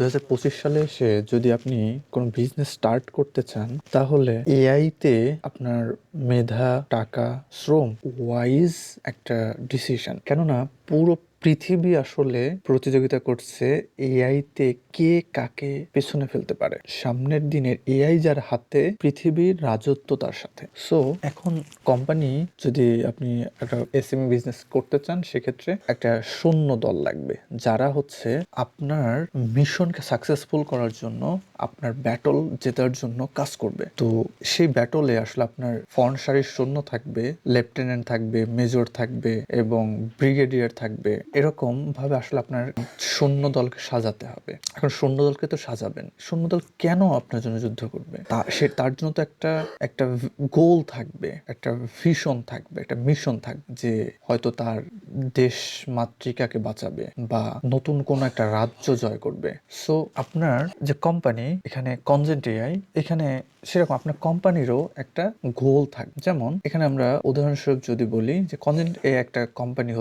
2025 সালে এসে যদি আপনি কোনো বিজনেস স্টার্ট করতে চান তাহলে এআইতে আপনার মেধা, টাকা, শ্রম ওয়াইজ একটা ডিসিশন। কেননা পুরো পৃথিবী আসলে প্রতিযোগিতা করছে এআইতে কে কাকে পেছনে ফেলতে পারে। সামনের দিনের এআই যার হাতে, পৃথিবীর রাজত্ব তার সাথে। সো এখন কোম্পানি, যদি আপনি একটা এসএমই বিজনেস করতে চান সেক্ষেত্রে একটা সৈন্য দল লাগবে যারা হচ্ছে আপনার মিশনকে সাকসেসফুল করার জন্য, আপনার ব্যাটল জেতার জন্য কাজ করবে। তো সেই ব্যাটলে আসলে আপনার ফ্রন্ট সারির সৈন্য থাকবে, লেফটেন্যান্ট থাকবে, মেজর থাকবে এবং ব্রিগেডিয়ার থাকবে। এরকম ভাবে আসলে আপনার সৈন্য দলকে সাজাতে হবে। এখন সৈন্য দলকে তো সাজাবেন, সৈন্য দল কেন আপনার জন্য যুদ্ধ করবে তার জন্য তো একটা একটা গোল থাকবে, একটা ভিশন থাকবে, একটা মিশন থাকবে যে হয়তো তার দেশ মাতৃকাকে বাঁচাবে বা নতুন কোনো একটা রাজ্য জয় করবে। সো আপনার যে কোম্পানি, এখানে কনজেন্ট এআই, এখানে সেরকম আপনার কোম্পানিরও একটা গোল থাকবে। যেমন এখানে আমরা উদাহরণস্বরূপ যদি বলি যে কনজেন্ট এ একটা কোম্পানি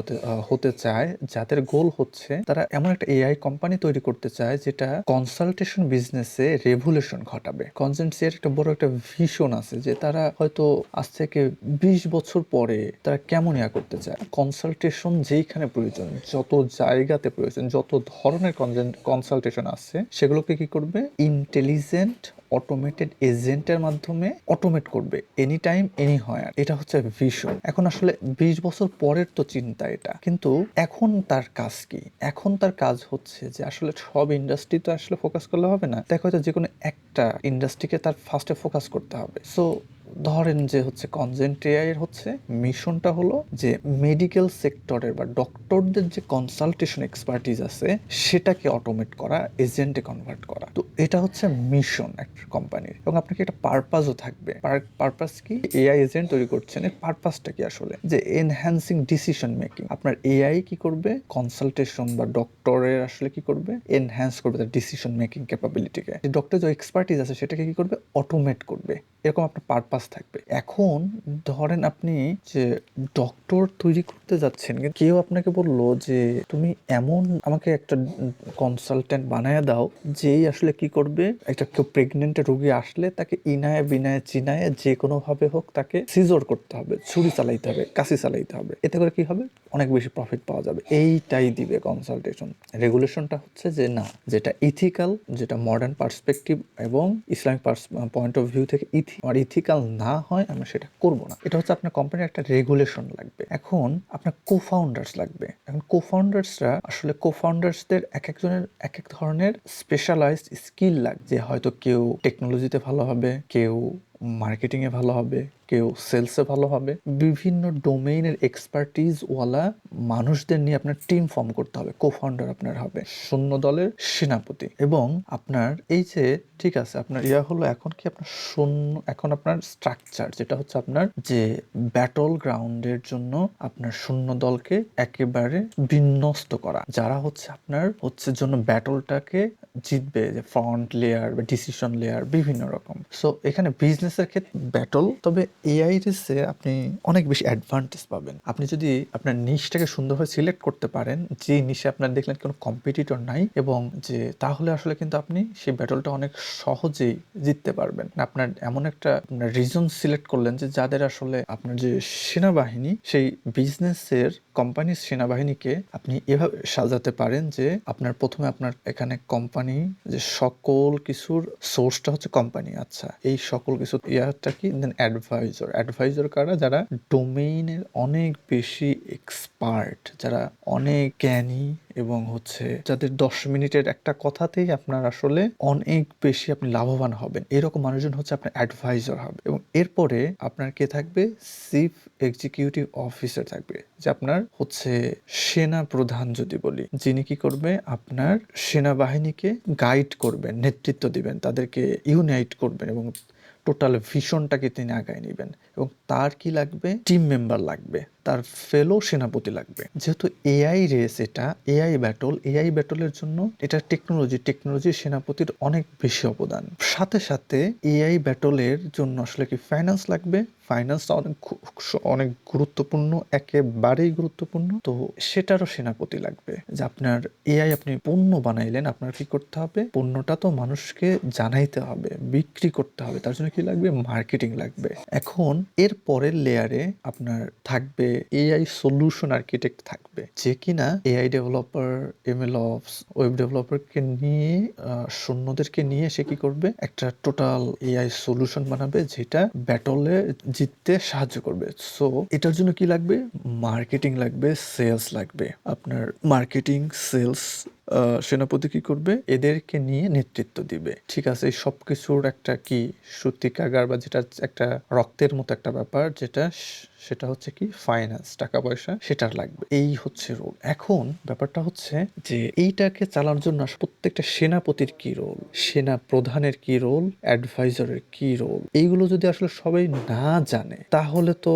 হতে চায় যাদের গোল হচ্ছে তারা এমন একটা এআই কোম্পানি তৈরি করতে চায় যেটা কনসালটেশন বিজনেসে রেভুলেশন ঘটাবে। কনজেন্ট এর একটা বড় একটা ভিশন আছে যে তারা হয়তো আজ থেকে 20 বছর পরে তারা কেমন করতে চায়। কনসালটেশন যেইখানে প্রয়োজন, যত জায়গাতে প্রয়োজন, যত ধরনের কনসালটেশন আছে সেগুলোকে কি করবে, ইন্টেলিজেন্ট অটোমেটেড এজেন্টের মাধ্যমে অটোমেট করবে, এনি টাইম এনি হোয়ার। এটা হচ্ছে ভিশন। এখন আসলে 20 বছর পরের তো চিন্তা এটা, কিন্তু এখন তার কাজ কি? এখন তার কাজ হচ্ছে যে আসলে সব ইন্ডাস্ট্রি তো আসলে ফোকাস করলে হবে না, দেখো হয়তো যে কোনো একটা ইন্ডাস্ট্রিকে তার ফার্স্টে ফোকাস করতে হবে। সো ধরেন যে হচ্ছে কনজেন্ট এআই এর হচ্ছে মিশনটা হলো যে মেডিকেল সেক্টরের বা ডক্টরদের যে কনসালটেশন এক্সপার্টিজ আছে সেটাকে অটোমেট করা, এজেন্টে কনভার্ট করা। তো এটা হচ্ছে মিশন একটা কোম্পানির, এবং আপনাকে একটা পারপাসও থাকবে। পারপাস কি? এআই এজেন্ট তৈরি করছেন, এর পারপাসটা কি আসলে? যে এনহ্যান্সিং ডিসিশন মেকিং। আপনার এআই কি করবে, কনসালটেশন বা ডক্টরের আসলে কি করবে, এনহ্যান্স করবে তার ডিসিশন মেকিং ক্যাপাবিলিটিকে। যে ডক্টর যে এক্সপার্টিজ আছে সেটাকে কি করবে, অটোমেট করবে। এরকম আপনার পারপাস থাকবে। এখন ধরেন আপনি যে ডক্টর তৈরি করতে যাচ্ছেন, কিন্তু কেউ আপনাকে বললো যে তুমি এমন আমাকে একটা কনসালটেন্ট বানায় দাও যেই আসলে কি করবে, একটা কেউ প্রেগনেন্ট রোগী আসলে তাকে ইনায় বিনায় চিনায় যে কোনো ভাবে হোক তাকে সিজর করতে হবে, ছুরি চালাইতে হবে, কাশি চালাইতে হবে। এতে করে কি হবে, অনেক বেশি প্রফিট পাওয়া যাবে। এইটাই দিবে কনসালটেশন। রেগুলেশনটা হচ্ছে যে না, যেটা ইথিক্যাল, যেটা মডার্ন পার্সপেক্টিভ এবং ইসলামিক পয়েন্ট অফ ভিউ থেকে ইথিক্যাল না হয় আমরা সেটা করব না। এটা হচ্ছে আপনার কোম্পানির একটা রেগুলেশন লাগবে। এখন আপনার কোফাউন্ডার্স লাগবে। এখন কোফাউন্ডার্সরা আসলে কোফাউন্ডার্সদের এক একজনের এক এক ধরনের স্পেশালাইজড স্কিল লাগবে। যে হয়তো কেউ টেকনোলজিতে ভালো হবে, কেউ মার্কেটিংয়ে ভালো হবে, কেউ সেলসে ভালো হবে। বিভিন্ন ডোমেইনের এক্সপার্টিজ ওয়ালা মানুষদের নিয়ে আপনার টিম ফর্ম করতে হবে। কোফাউন্ডার আপনার হবে সৈন্য দলের সেনাপতি। এবং আপনার এই যে ঠিক আছে, আপনার হলো এখন কি আপনার সৈন্য, এখন আপনার স্ট্রাকচার যেটা হচ্ছে আপনার যে ব্যাটল গ্রাউন্ডের জন্য আপনার সৈন্য দলকে একেবারে বিন্যস্ত করা, যারা হচ্ছে আপনার হচ্ছে জন্য ব্যাটলটাকে জিতবে, যে ফ্রন্ট লেয়ার বা ডিসিশন লেয়ার বিভিন্ন রকম। সো এখানে বিজনেসের ক্ষেত্রে ব্যাটল, তবে এআই রিসে আপনি অনেক বেশি অ্যাডভান্টেজ পাবেন। আপনি যদি আপনার নিশটাকে সুন্দরভাবে সিলেক্ট করতে পারেন, যে নিশে আপনার দেখলেন কোনো কম্পিটিটর নাই, এবং যে তাহলে আসলে কিন্তু আপনি সেই ব্যাটলটা অনেক সহজেই জিততে পারবেন। আপনার এমন একটা রিজন সিলেক্ট করলেন যে যাদের আসলে আপনার যে সেনাবাহিনী, সেই বিজনেসের কোম্পানির সেনাবাহিনীকে আপনি এভাবে সাজাতে পারেন যে আপনার প্রথমে আপনার এখানে কোম্পানি, যে সকল কিছুর সোর্সটা হচ্ছে কোম্পানি। আচ্ছা, এই সকল কিছু ইয়ারটা কি, দেন অ্যাডভাইজর কারা, যারা ডোমেইনের অনেক বেশি এক্সপার্ট, যারা অনেক জ্ঞানী এবং হচ্ছে যাদের 10 মিনিটের একটা কথাতেই আপনার আসলে অনেক বেশি আপনি লাভবান হবেন। এরকম মানুষজন হচ্ছে আপনার অ্যাডভাইজর হবে। এবং এরপরে আপনার কে থাকবে, চিফ এক্সিকিউটিভ অফিসার থাকবে, যে আপনার হচ্ছে সেনা প্রধান যদি বলি, যিনি কি করবে, আপনার সেনাবাহিনীকে গাইড করবেন, নেতৃত্ব দিবেন, তাদেরকে ইউনাইট করবেন এবং টোটাল ভিশনটাকে তিনি আগায় নেবেন। এবং তার কি লাগবে, টিম মেম্বার লাগবে, তার ফেলো সেনাপতি লাগবে। যেহেতু এআই রেস, এটা এআই ব্যাটলের জন্য এটা টেকনোলজি সেনাপতির অনেক বেশি অবদান। সাথে সাথে এআই ব্যাটলের জন্য আসলে কি ফাইন্যান্স লাগবে, ফাইন্যান্সটা অনেক গুরুত্বপূর্ণ, একেবারেই গুরুত্বপূর্ণ। তো সেটারও সেনাপতি লাগবে। যে আপনার এআই আপনি পণ্য বানাইলেন, আপনার কি করতে হবে? পণ্যটা তো মানুষকে জানাইতে হবে, বিক্রি করতে হবে। তার জন্য কি লাগবে? মার্কেটিং লাগবে। এখন এর পরের লেয়ারে আপনার থাকবে এআই সলিউশন আর্কিটেক্ট থাকবে, যে কিনা AI developer, ML ops, web ডেভেলপারকে নিয়ে সৈন্যদেরকে নিয়ে সে কি করবে? একটা টোটাল এআই সলিউশন বানাবে, যেটা ব্যাটলে জিততে সাহায্য করবে। সো এটার জন্য কি লাগবে? মার্কেটিং লাগবে, সেলস লাগবে। আপনার মার্কেটিং, সেলস সেনাপতি কি করবে? এদেরকে নিয়ে নেতৃত্ব দিবে। ঠিক আছে, এই সব কিছুর একটা কি সূত্রিকাগার কাগার বা যেটা একটা রক্তের মতো একটা ব্যাপার, যেটা সেটা হচ্ছে কি ফাইন্যান্স, টাকা পয়সা, সেটার লাগবে। এই হচ্ছে রোল। এখন ব্যাপারটা হচ্ছে যে এইটাকে চালানোর জন্য প্রত্যেকটা সেনাপতির কি রোল, সেনা প্রধানের কি রোল, অ্যাডভাইজারের কি রোল, এইগুলো যদি আসলে সবাই না জানে তাহলে তো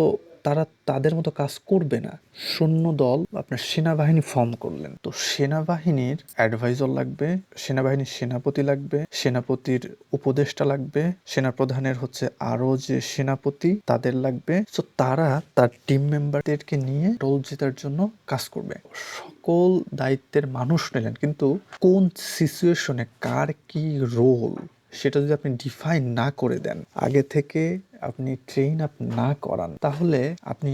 তারা তাদের মতো কাজ করবে না। সৈন্য দল, আপনার সেনাবাহিনী ফর্ম করলেন, তো সেনাবাহিনীর অ্যাডভাইজার লাগবে, সেনাবাহিনীর সেনাপতি লাগবে, সেনাপতির উপদেষ্টা লাগবে, সেনাপ্রধানের হচ্ছে আরো যে সেনাপতি তাদের লাগবে। তো তারা তার টিম মেম্বারদেরকে নিয়ে রোল জেতার জন্য কাজ করবে। সকল দায়িত্বের মানুষ নিলেন, কিন্তু কোন সিচুয়েশনে কার কি রোল সেটা যদি আপনি ডিফাইন না করে দেন, আগে থেকে আপনি ট্রেন আপ না করান, তাহলে আপনি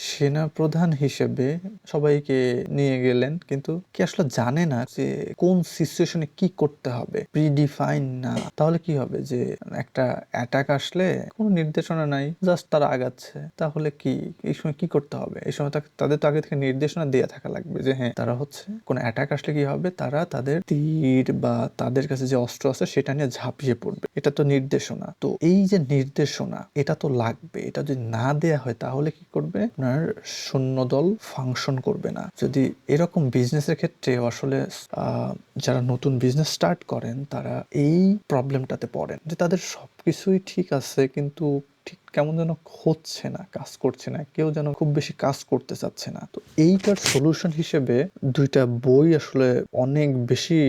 সেনা প্রধান হিসেবে সবাইকে নিয়ে গেলেন, কিন্তু কি আসলে জানে না যে কোন সিচুয়েশনে কি করতে হবে, প্রিডিফাইন না। তাহলে কি হবে? যে একটা অ্যাটাক আসলে কোনো নির্দেশনা নাই, জাস্ট তারা আগাচ্ছে। তাহলে কি এই সময় কি করতে হবে? এই সময় তাদের তো আগে থেকে নির্দেশনা দেওয়া থাকা লাগবে যে হ্যাঁ, তারা হচ্ছে কোনো অ্যাটাক আসলে কি হবে, তারা তাদের তীর বা তাদের কাছে যে অস্ত্র আছে সেটা নিয়ে ঝাঁপিয়ে পড়বে। এটা তো নির্দেশনা। তো এই যে নির্দেশনা, এটা তো লাগবে। এটা যদি না দেয়া হয় তাহলে কি করবে? আপনার সৈন্যদল ফাংশন করবে না। যদি এরকম বিজনেসের ক্ষেত্রে আসলে যারা নতুন বিজনেস স্টার্ট করেন, তারা এই প্রবলেমটাতে পড়েন যে তাদের সবকিছুই ঠিক আছে, কিন্তু ঠিক কেমন যেন হচ্ছে না, কাজ করছে না, কেউ যেন খুব বেশি কাজ করতে চাচ্ছে না। তো এইটার সলিউশন হিসেবে দুইটা বই আসলে অনেক বেশি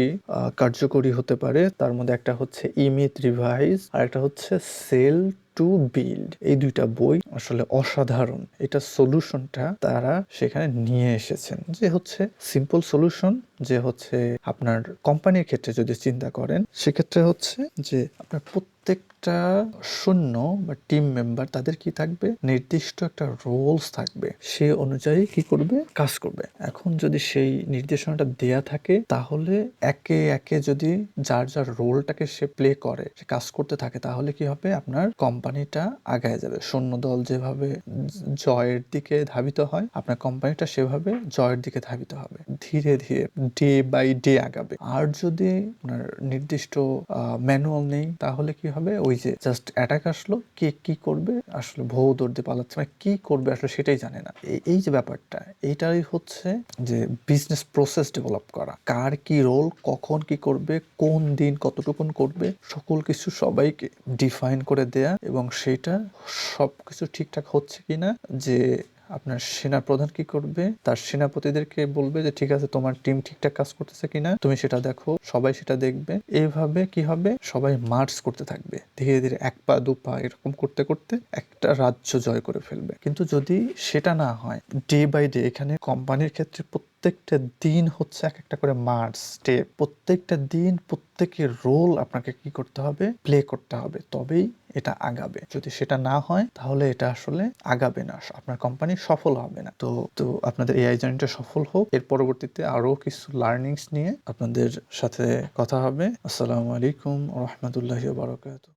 কার্যকরী হতে পারে। তার মধ্যে একটা হচ্ছে ইমিত রিভাইজ, আর একটা হচ্ছে সেল টু বিল্ড। এই দুইটা বই আসলে অসাধারণ। এটা সলিউশনটা তারা সেখানে নিয়ে এসেছেন, যে হচ্ছে সিম্পল সলিউশন, যে হচ্ছে আপনার কোম্পানির ক্ষেত্রে যদি চিন্তা করেন, সেক্ষেত্রে হচ্ছে যে আপনার প্রত্যেকটা সৈন্য বা টিম মেম্বার, তাদের কি থাকবে? নির্দিষ্ট একটা রোলস থাকবে, সে অনুযায়ী কি করবে? কাজ করবে। এখন যদি সেই নির্দেশনাটা দেয়া থাকে, তাহলে একে একে যদি যার যার রোলটাকে সে প্লে করে, সে কাজ করতে থাকে, তাহলে কি হবে? আপনার কোম্পানিটা আগায় যাবে। সৈন্যদল যেভাবে জয়ের দিকে ধাবিত হয়, আপনার কোম্পানিটা সেভাবে জয়ের দিকে ধাবিত হবে, ধীরে ধীরে ডে বাই ডে আগাবে। আর যদি আপনার নির্দিষ্ট ম্যানুয়াল নেই, তাহলে কি হবে? ওই যে জাস্ট অ্যাটাক আসলো, কে কি করবে আসলে ভৌ দৌড়তে পালাচ্ছে, মানে কি করবে আসলে সেটাই জানে না। এই যে ব্যাপারটা, এইটাই হচ্ছে যে বিজনেস প্রসেস ডেভেলপ করা। কার কি রোল, কখন কি করবে, কোন দিন কতটুকুন করবে, সকল কিছু সবাইকে ডিফাইন করে দেয়া, এবং সেটা সবকিছু ঠিকঠাক হচ্ছে কিনা, যে আপনার সেনা প্রধান কি করবে? তার সেনাপতিদেরকে বলবে যে ঠিক আছে, তোমার টিম ঠিকঠাক কাজ করতেছে কিনা তুমি সেটা দেখো, সবাই সেটা দেখবে। এইভাবে কি হবে? সবাই মার্চ করতে থাকবে, ধীরে ধীরে এক পা দু পা এরকম করতে করতে একটা রাজ্য জয় করে ফেলবে। কিন্তু যদি সেটা না হয়, ডে বাই ডে, এখানে কোম্পানির ক্ষেত্রে প্রত্যেকটা দিন হচ্ছে এক একটা করে মার্চ স্টেপ, প্রত্যেকটা দিন প্রত্যেকের রোল আপনাকে কি করতে হবে? প্লে করতে হবে, তবেই এটা আগাবে। যদি সেটা না হয়, তাহলে এটা আসলে আগাবে না, আপনার কোম্পানি সফল হবে না। তো তো আপনাদের এআই জার্নিটা সফল হোক। এর পরবর্তীতে আরো কিছু লার্নিংস নিয়ে আপনাদের সাথে কথা হবে। আসসালামু আলাইকুম ওয়া রাহমাতুল্লাহি ওয়া বারাকাতুহু।